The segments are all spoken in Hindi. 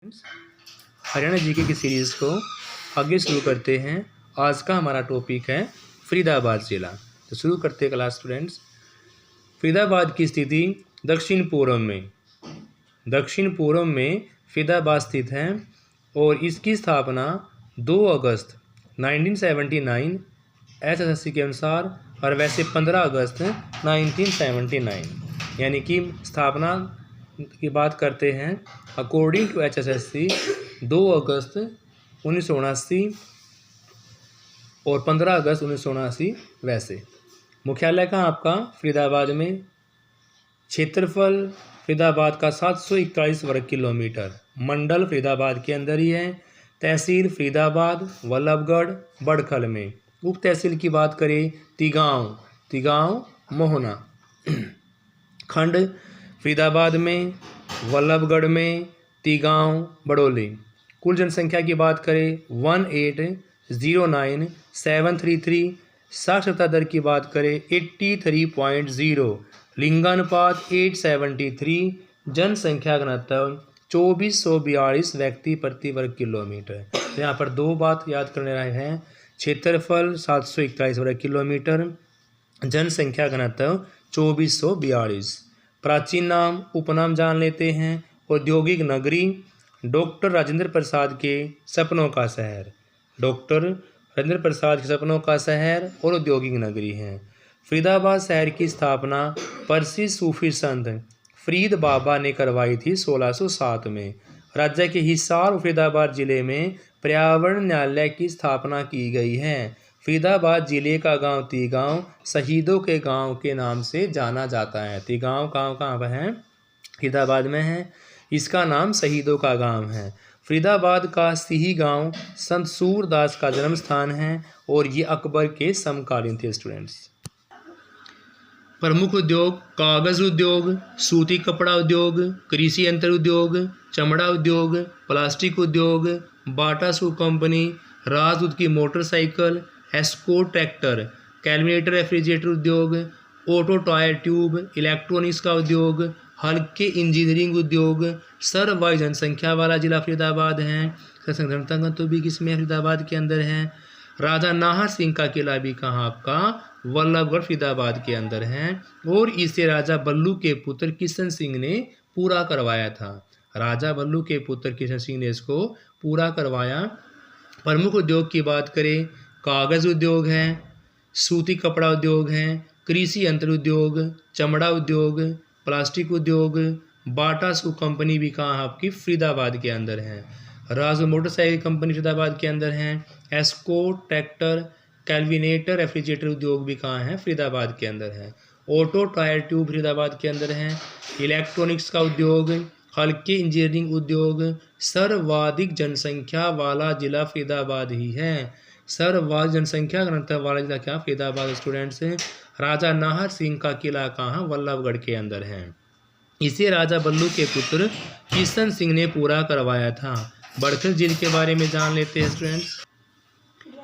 स्टूडेंट्स, हरियाणा जीके की सीरीज़ को आगे शुरू करते हैं। आज का हमारा टॉपिक है फरीदाबाद ज़िला। तो शुरू करते हैं क्लास स्टूडेंट्स। फरीदाबाद की स्थिति दक्षिण पूर्व में फरीदाबाद स्थित है और इसकी स्थापना 2 अगस्त 1979 SSC के अनुसार और वैसे 15 अगस्त 1979 यानी कि स्थापना की बात करते हैं अकॉर्डिंग टू HSSC 2 अगस्त 1979 और 15 अगस्त 1979 वैसे। मुख्यालय कहाँ आपका फरीदाबाद में। क्षेत्रफल फरीदाबाद का 741 वर्ग किलोमीटर। मंडल फरीदाबाद के अंदर ही है। तहसील फरीदाबाद, वल्लभगढ़, बड़खल में। उप तहसील की बात करें तिगांव, मोहना। खंड फरीदाबाद में, वल्लभगढ़ में, तिगांव, बड़ोली। कुल जनसंख्या की बात करें 1809,733। साक्षरता दर की बात करें 83.0। लिंगानुपात 873। जनसंख्या घनत्व 2442 व्यक्ति प्रति वर्ग किलोमीटर। तो यहाँ पर दो बात याद करने रहे हैं। क्षेत्रफल 741 वर्ग किलोमीटर, जनसंख्या घनत्व 2442। प्राचीन नाम उपनाम जान लेते हैं। औद्योगिक नगरी डॉक्टर राजेंद्र प्रसाद के सपनों का शहर। डॉक्टर राजेंद्र प्रसाद के सपनों का शहर और औद्योगिक नगरी है। फरीदाबाद शहर की स्थापना प्रसिद्ध सूफी संत फरीद बाबा ने करवाई थी 1607 में। राज्य के हिसार और फरीदाबाद जिले में पर्यावरण न्यायालय की स्थापना की गई है। फरीदाबाद जिले का गांव तिगांव शहीदों के गांव के नाम से जाना जाता है। तिगांव गांव कहाँ पर है? फरीदाबाद में है। इसका नाम शहीदों का गांव है। फरीदाबाद का सिही गांव संत सूरदास का जन्म स्थान है और ये अकबर के समकालीन थे स्टूडेंट्स। प्रमुख उद्योग कागज उद्योग, सूती कपड़ा उद्योग, कृषि यंत्र उद्योग, चमड़ा उद्योग, प्लास्टिक उद्योग, बाटा शू कंपनी, राजदूत की motorcycle, escort tractor, calculator refrigerator उद्योग, ऑटो टायर ट्यूब, इलेक्ट्रॉनिक्स का उद्योग, हल्के इंजीनियरिंग उद्योग। सर्वाधिक जनसंख्या वाला जिला फरीदाबाद है। जनसंख्या तो भी किसमें फरीदाबाद के अंदर है। राजा नाहर सिंह का किला भी कहाँ आपका? वल्लभगढ़ फरीदाबाद के अंदर है और इसे राजा बल्लू के पुत्र किशन सिंह ने पूरा करवाया था। राजा बल्लू के पुत्र किशन सिंह ने इसको पूरा करवाया। प्रमुख उद्योग की बात करें कागज उद्योग है, सूती कपड़ा उद्योग है, कृषि यंत्र उद्योग, चमड़ा उद्योग, प्लास्टिक उद्योग, बाटा शू कंपनी भी कहाँ आपकी? फरीदाबाद के अंदर है। राज मोटरसाइकिल कंपनी फरीदाबाद के अंदर है। एस्कॉर्ट ट्रैक्टर, कैलकुलेटर रेफ्रिजरेटर उद्योग भी कहाँ है? फरीदाबाद के अंदर है। ऑटो टायर ट्यूब फरीदाबाद के अंदर है। इलेक्ट्रॉनिक्स का उद्योग, हल्के इंजीनियरिंग उद्योग। सर्वाधिक जनसंख्या वाला जिला फरीदाबाद ही है। सर्वाधिक जनसंख्या घनत्व वाला जिला क्या? फरीदाबाद स्टूडेंट्स। राजा नाहर सिंह का किला कहाँ? वल्लभगढ़ के अंदर है। इसे राजा बल्लू के पुत्र किशन सिंह ने पूरा करवाया था। बड़खल झील के बारे में जान लेते हैं स्टूडेंट्स।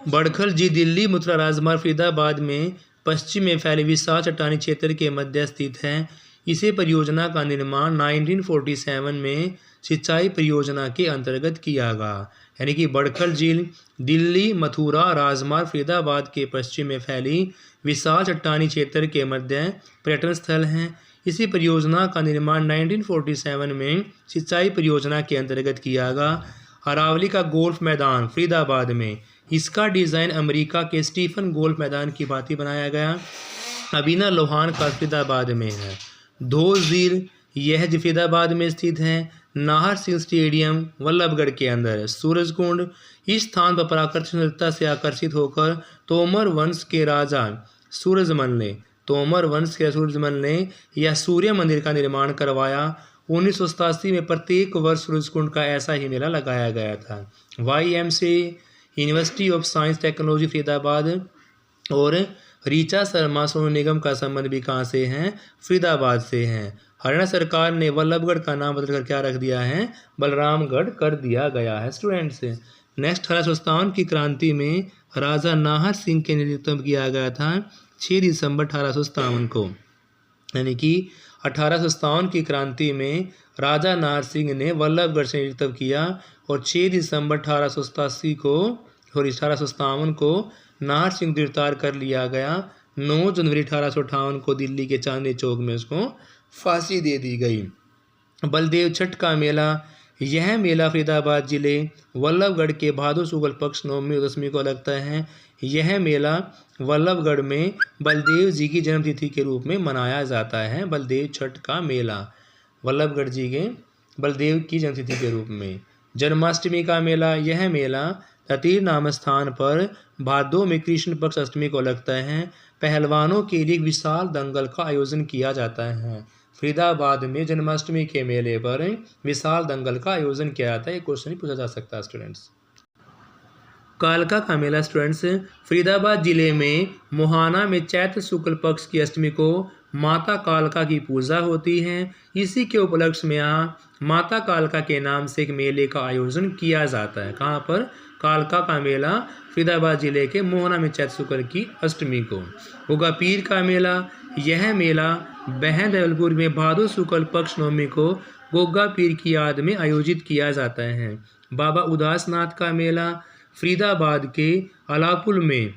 बड़खल झील दिल्ली मथुरा राजमार्ग फरीदाबाद में पश्चिम में फैले विशाल चट्टानी क्षेत्र के मध्य स्थित है। इसे परियोजना का निर्माण 1947 में सिंचाई परियोजना के अंतर्गत किया गया। यानी कि बड़खल झील दिल्ली मथुरा राजमार्ग फरीदाबाद के पश्चिम में फैली विशाल चट्टानी क्षेत्र के मध्य पर्यटन स्थल है। इसी परियोजना का निर्माण 1947 में सिंचाई परियोजना के अंतर्गत किया गया। अरावली का गोल्फ मैदान फरीदाबाद में। इसका डिज़ाइन अमेरिका के स्टीफन गोल्फ मैदान की भांति बनाया गया। अबीना लोहान का फरीदाबाद में है। धोल झील यह फरीदाबाद में स्थित है। नाहर सिंह स्टेडियम वल्लभगढ़ के अंदर है। सूरजकुंड इस स्थान पर प्राकृतिक सुंदरता से आकर्षित होकर तोमर वंश के राजा सूरजमल ने यह सूर्य मंदिर का निर्माण करवाया। 1987 में प्रत्येक वर्ष सूरजकुंड का ऐसा ही मेला लगाया गया था। YMCA university of science technology Faridabad और रीचा शर्मा सोनू निगम का संबंध भी कहाँ से हैं? फरीदाबाद से हैं। हरियाणा सरकार ने वल्लभगढ़ का नाम बदलकर क्या रख दिया है? बलरामगढ़ कर दिया गया है स्टूडेंट्स। नेक्स्ट 1857 की क्रांति में राजा नाहर सिंह के नेतृत्व किया गया था 6 दिसंबर 1857 को। यानी कि 1857 की क्रांति में राजा नाहर सिंह ने वल्लभगढ़ से नेतृत्व किया और 6 दिसंबर 1857 को नाहर सिंह गिरफ्तार कर लिया गया। 9 जनवरी 1858 को दिल्ली के चांदनी चौक में उसको फांसी दे दी गई। बलदेव छठ का मेला, यह मेला फरीदाबाद जिले वल्लभगढ़ के भादो शुक्ल पक्ष नवमी और दशमी को लगता है। यह मेला वल्लभगढ़ में बलदेव जी की जन्मतिथि के रूप में मनाया जाता है। बलदेव छठ का मेला वल्लभगढ़ जी के बलदेव की जन्मतिथि के रूप में। जन्माष्टमी का मेला, यह मेला ततीर नाम स्थान पर भादो में कृष्ण पक्ष अष्टमी को लगता है। पहलवानों के लिए एक विशाल दंगल का आयोजन किया जाता है। फरीदाबाद में जन्माष्टमी के मेले पर विशाल दंगल का आयोजन किया जाता है। एक क्वेश्चन पूछा जा सकता है स्टूडेंट्स। कालका का मेला स्टूडेंट्स, फरीदाबाद जिले में मोहाना में चैत्र शुक्ल पक्ष की अष्टमी को माता कालका की पूजा होती है। इसी के उपलक्ष्य में यहाँ माता कालका के नाम से एक मेले का आयोजन किया जाता है। कहाँ पर? कालका का मेला फरीदाबाद जिले के मोहना में चैत्र शुक्ल की अष्टमी को। गोगा पीर का मेला, यह मेला बहन दौलपुर में भादो शुक्ल पक्ष नवमी को गोगा पीर की याद में आयोजित किया जाता है। बाबा उदासनाथ का मेला, फरीदाबाद के अलापुल में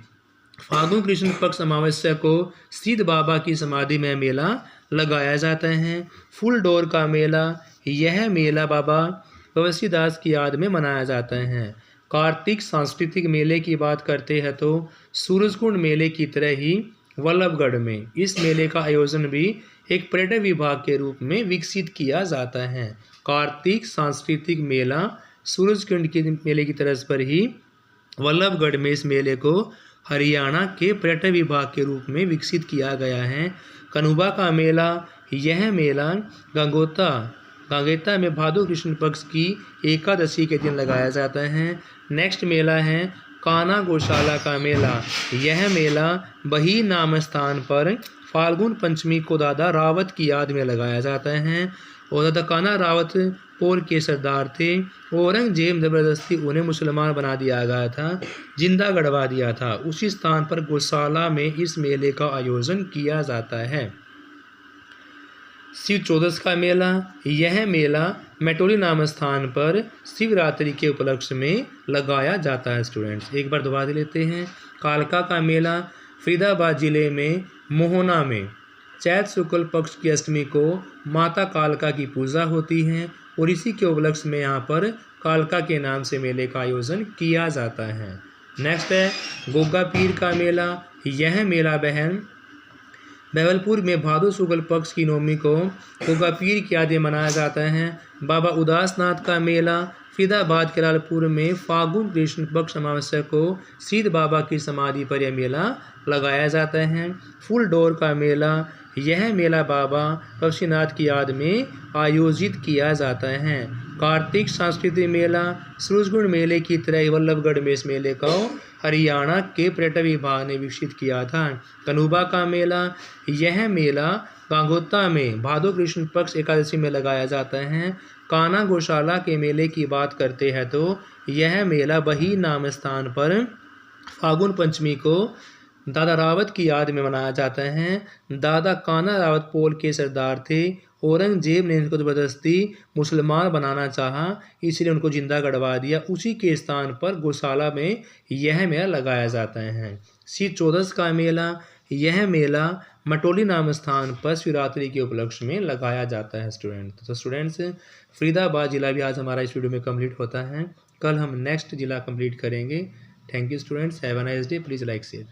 फागुन कृष्ण पक्ष अमावस्या को सिद्ध बाबा की समाधि में मेला लगाया जाता है। फुल डोर का मेला, यह मेला बाबा तुलसीदास की याद में मनाया जाता है। कार्तिक सांस्कृतिक मेले की बात करते हैं तो सूरजकुंड मेले की तरह ही वल्लभगढ़ में इस मेले का आयोजन भी एक पर्यटन विभाग के रूप में विकसित किया जाता है। कार्तिक सांस्कृतिक मेला सूरजकुंड के मेले की तरह पर ही वल्लभगढ़ में इस मेले को हरियाणा के पर्यटन विभाग के रूप में विकसित किया गया है। कनुबा का मेला, यह मेला गांगेता में भादो कृष्ण पक्ष की एकादशी के दिन लगाया जाता है। नेक्स्ट मेला है काना गौशाला का मेला, यह मेला बही नाम स्थान पर फाल्गुन पंचमी को दादा रावत की याद में लगाया जाता है। और दादा काना रावत पोल के सरदार थे। औरंगजेब जबरदस्ती उन्हें मुसलमान बना दिया गया था, जिंदा गड़वा दिया था। उसी स्थान पर गौशाला में इस मेले का आयोजन किया जाता है। शिव चौदस का मेला, यह मेला मेटोली नाम स्थान पर शिवरात्रि के उपलक्ष्य में लगाया जाता है। स्टूडेंट्स एक बार दोबारा लेते हैं। कालका का मेला फरीदाबाद जिले में मोहना में चैत्र शुक्ल पक्ष की अष्टमी को माता कालका की पूजा होती है और इसी के उपलक्ष्य में यहाँ पर कालका के नाम से मेले का आयोजन किया जाता है। नेक्स्ट है गोगा पीर का मेला, यह मेला बहवलपुर में भादो शुक्ल पक्ष की नवमी को गोगा पीर की याद में मनाया जाता है। बाबा उदासनाथ का मेला फरीदाबाद के लालपुर में फागुन कृष्ण पक्ष अमावस्या को सिद्ध बाबा की समाधि पर यह मेला लगाया जाता है। फुल डोर का मेला, यह मेला बाबा पक्षीनाथ की याद में आयोजित किया जाता है। कार्तिक सांस्कृतिक मेला सूरजकुंड मेले की तरह वल्लभगढ़ में इस मेले को हरियाणा के पर्यटन विभाग ने विकसित किया था। कनुबा का मेला, यह मेला गांगोता में भादो कृष्ण पक्ष एकादशी में लगाया जाता है। काना गौशाला के मेले की बात करते हैं तो यह मेला बही नाम स्थान पर फागुन पंचमी को दादा रावत की याद में मनाया जाता है। दादा काना रावत पोल के सरदार थे। औरंगजेब ने इनको ज़बरदस्ती मुसलमान बनाना चाहा, इसलिए उनको जिंदा गड़वा दिया। उसी के स्थान पर गौशाला में यह मेला लगाया जाता है। शिव चौदस का मेला, यह मेला मटोली नाम स्थान पर शिवरात्रि के उपलक्ष्य में लगाया जाता है। स्टूडेंट्स फरीदाबाद जिला भी आज हमारा इस वीडियो में कंप्लीट होता है। कल हम नेक्स्ट जिला कंप्लीट करेंगे। Thank you students, have a nice day. Please like share.